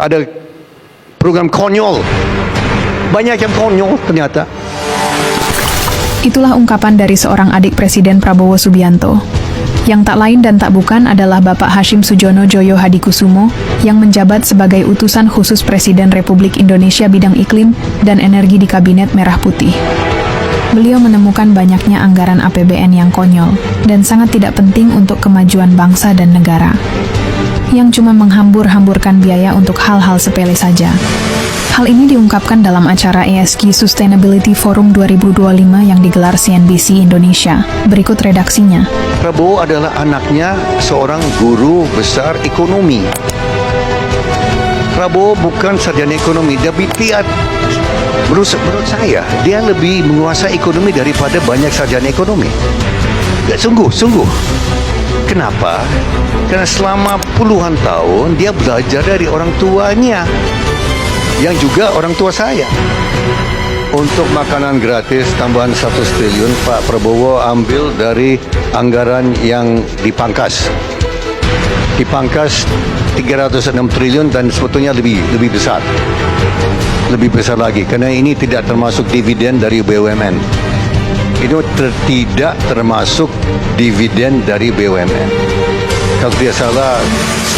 Ada program konyol. Banyak yang konyol ternyata. Itulah ungkapan dari seorang adik Presiden Prabowo Subianto. Yang tak lain dan tak bukan adalah Bapak Hashim Sujono Joyo Hadikusumo yang menjabat sebagai utusan khusus Presiden Republik Indonesia bidang iklim dan energi di Kabinet Merah Putih. Beliau menemukan banyaknya anggaran APBN yang konyol dan sangat tidak penting untuk kemajuan bangsa dan negara, yang cuma menghambur-hamburkan biaya untuk hal-hal sepele saja. Hal ini diungkapkan dalam acara ESG Sustainability Forum 2025 yang digelar CNBC Indonesia. Berikut redaksinya. Prabowo adalah anaknya seorang guru besar ekonomi. Prabowo bukan sarjana ekonomi, tapi menurut saya dia lebih menguasai ekonomi daripada banyak sarjana ekonomi. Sungguh. Kenapa? Karena selama puluhan tahun dia belajar dari orang tuanya, yang juga orang tua saya. Untuk makanan gratis tambahan 1 triliun, Pak Prabowo ambil dari anggaran yang dipangkas 306 triliun dan sebetulnya lebih besar lagi, karena ini tidak termasuk dividen dari BUMN. Ini tidak termasuk dividen dari BUMN. Kalau tidak salah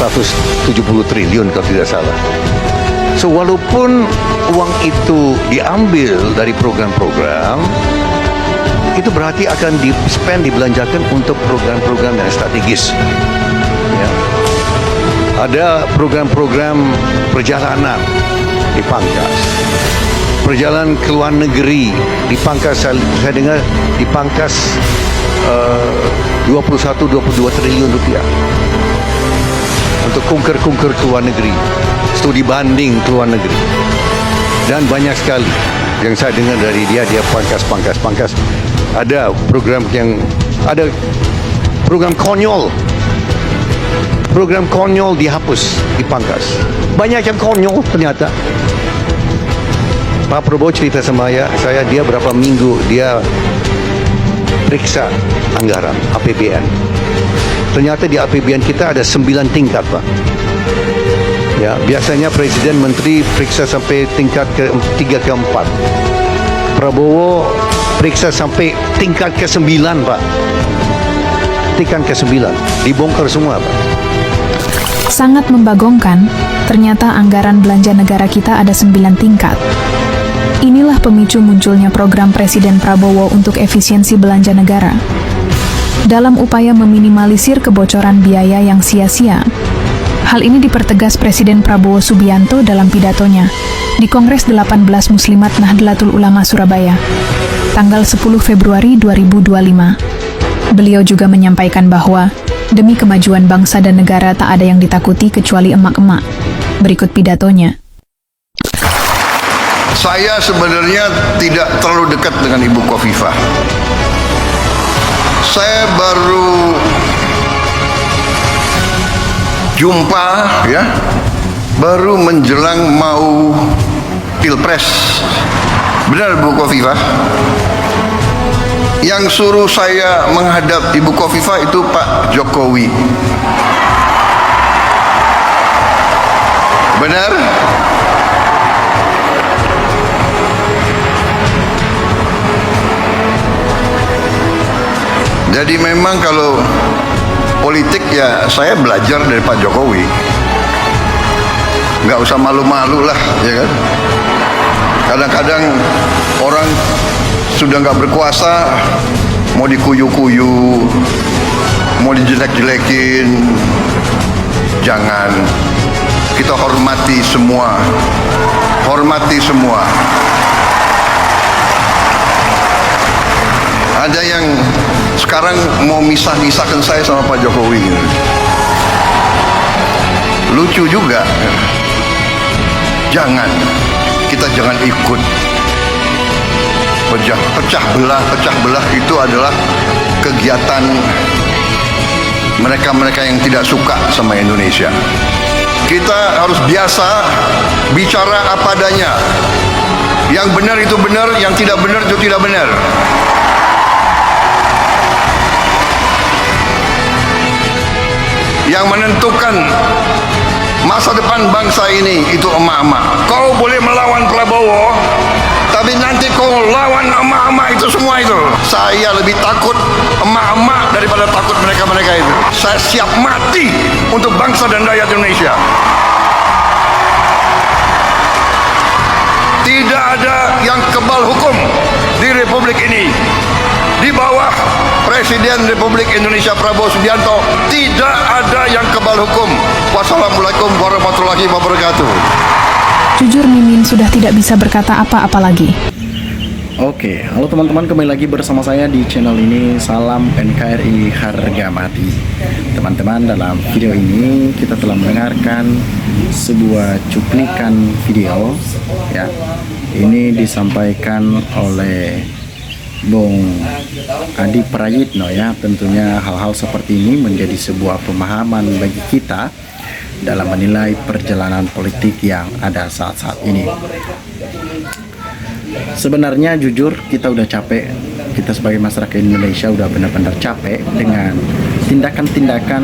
170 triliun kalau tidak salah. So, walaupun uang itu diambil dari program-program, itu berarti akan dibelanjakan untuk program-program yang strategis. Ya. Ada program-program perjalanan dipangkas. Perjalanan ke luar negeri dipangkas, saya dengar dipangkas 21-22 triliun rupiah. Untuk kunker-kunker ke luar negeri, studi banding ke luar negeri, dan banyak sekali yang saya dengar dari dia pangkas. Ada program konyol dihapus, dipangkas. Banyak yang konyol ternyata. Pak Prabowo cerita sama saya dia berapa minggu dia periksa anggaran APBN. Ternyata di APBN kita ada 9 tingkat, Pak. Ya, biasanya Presiden Menteri periksa sampai tingkat ke-3 ke-4. Prabowo periksa sampai tingkat ke-9, Pak. Tingkat ke-9 dibongkar semua, Pak. Sangat membagongkan, ternyata anggaran belanja negara kita ada 9 tingkat. Inilah pemicu munculnya program Presiden Prabowo untuk efisiensi belanja negara. Dalam upaya meminimalisir kebocoran biaya yang sia-sia. Hal ini dipertegas Presiden Prabowo Subianto dalam pidatonya di Kongres 18 Muslimat Nahdlatul Ulama Surabaya, tanggal 10 Februari 2025. Beliau juga menyampaikan bahwa demi kemajuan bangsa dan negara tak ada yang ditakuti kecuali emak-emak. Berikut pidatonya. Saya sebenarnya tidak terlalu dekat dengan Ibu Khofifah. Saya baru jumpa baru menjelang mau Pilpres. Benar Bu Khofifah? Yang suruh saya menghadap Ibu Khofifah itu Pak Jokowi. Benar? Jadi memang kalau politik ya saya belajar dari Pak Jokowi. Nggak usah malu-malu lah, ya kan? Kadang-kadang orang sudah nggak berkuasa, mau dikuyu-kuyu, mau dijelek-jelekin. Jangan. Kita hormati semua. Hormati semua. Ada yang sekarang mau misah-misahkan saya sama Pak Jokowi. Lucu juga. Jangan. Kita jangan ikut. Pecah belah itu adalah kegiatan mereka-mereka yang tidak suka sama Indonesia. Kita harus biasa bicara apa adanya. Yang benar itu benar, yang tidak benar itu tidak benar. Yang menentukan masa depan bangsa ini itu emak-emak. Kau boleh melawan Prabowo, tapi nanti kau lawan emak-emak itu semua itu. Saya lebih takut emak-emak daripada takut mereka-mereka itu. Saya siap mati untuk bangsa dan rakyat Indonesia. Tidak ada yang kebal hukum di Republik ini. Di bawah Presiden Republik Indonesia Prabowo Subianto tidak ada yang kebal hukum. Wassalamualaikum warahmatullahi wabarakatuh. Jujur Mimin sudah tidak bisa berkata apa-apa lagi. Oke, halo teman-teman, kembali lagi bersama saya di channel ini. Salam NKRI Harga Mati. Teman-teman, dalam video ini kita telah mendengarkan sebuah cuplikan video ya. Ini disampaikan oleh Bung Adi Prayitno ya. Tentunya hal-hal seperti ini menjadi sebuah pemahaman bagi kita dalam menilai perjalanan politik yang ada saat-saat ini. Sebenarnya jujur kita udah capek, kita sebagai masyarakat Indonesia udah benar-benar capek dengan tindakan-tindakan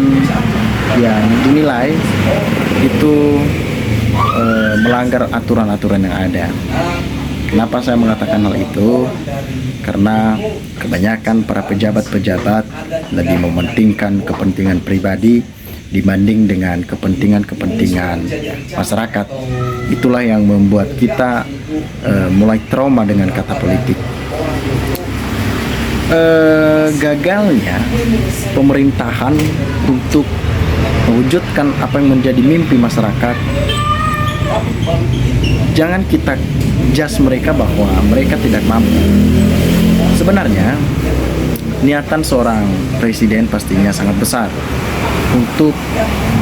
yang dinilai itu melanggar aturan-aturan yang ada. Kenapa saya mengatakan hal itu? Karena kebanyakan para pejabat-pejabat lebih mementingkan kepentingan pribadi dibanding dengan kepentingan-kepentingan masyarakat. Itulah yang membuat kita mulai trauma dengan kata politik. Gagalnya pemerintahan untuk mewujudkan apa yang menjadi mimpi masyarakat, jangan kita judge mereka bahwa mereka tidak mampu. Sebenarnya niatan seorang presiden pastinya sangat besar untuk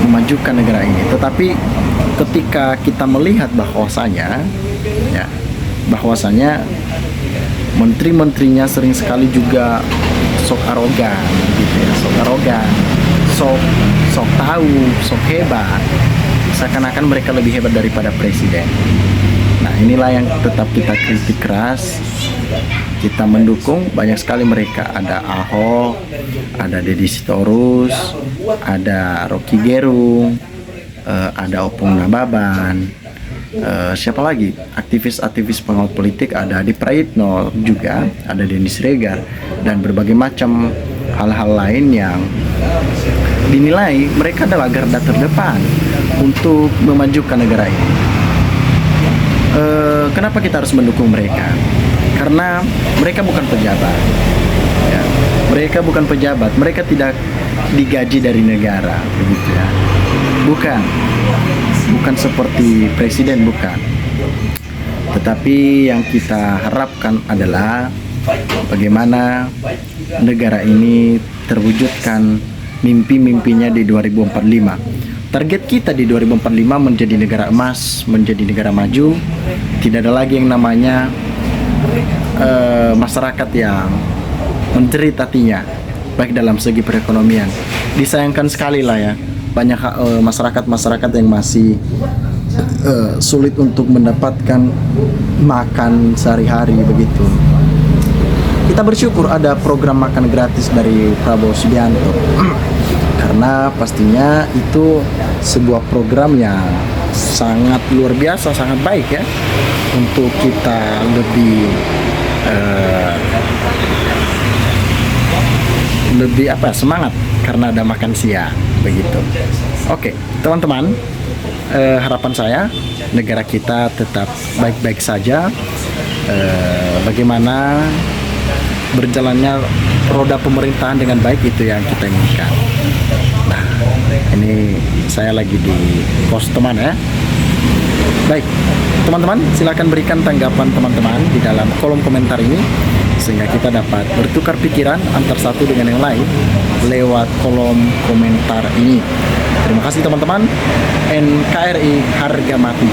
memajukan negara ini, tetapi ketika kita melihat bahwasanya menteri-menterinya sering sekali juga sok arogan gitu ya, sok tahu, sok hebat, seakan-akan mereka lebih hebat daripada presiden. Nah, inilah yang tetap kita kritik keras. Kita mendukung banyak sekali mereka. Ada Ahok, ada Deddy Sitorus, ada Rocky Gerung, ada Opung Nababan, siapa lagi? Aktivis-aktivis pengawal politik, ada Adi Prayitno juga, ada Denny Sregar, dan berbagai macam hal-hal lain yang dinilai mereka adalah garda terdepan untuk memajukan negara ini. Kenapa kita harus mendukung mereka? Karena mereka bukan pejabat ya. Mereka bukan pejabat, mereka tidak digaji dari negara begitu ya. Bukan seperti presiden, bukan. Tetapi yang kita harapkan adalah bagaimana negara ini terwujudkan mimpi-mimpinya di 2045. Target kita di 2045 menjadi negara emas, menjadi negara maju. Tidak ada lagi yang namanya masyarakat yang menjerit hatinya, baik dalam segi perekonomian. Disayangkan sekali lah ya, banyak masyarakat yang masih sulit untuk mendapatkan makan sehari-hari begitu. Kita bersyukur ada program makan gratis dari Prabowo Subianto karena pastinya itu sebuah program yang sangat luar biasa, sangat baik ya, untuk kita lebih semangat karena ada makan siang begitu. Oke, teman-teman, harapan saya negara kita tetap baik-baik saja. Bagaimana berjalannya roda pemerintahan dengan baik, itu yang kita inginkan. Nah, ini saya lagi di pos teman ya. Baik, teman-teman, silakan berikan tanggapan teman-teman di dalam kolom komentar ini sehingga kita dapat bertukar pikiran antar satu dengan yang lain lewat kolom komentar ini. Terima kasih teman-teman. NKRI Harga Mati.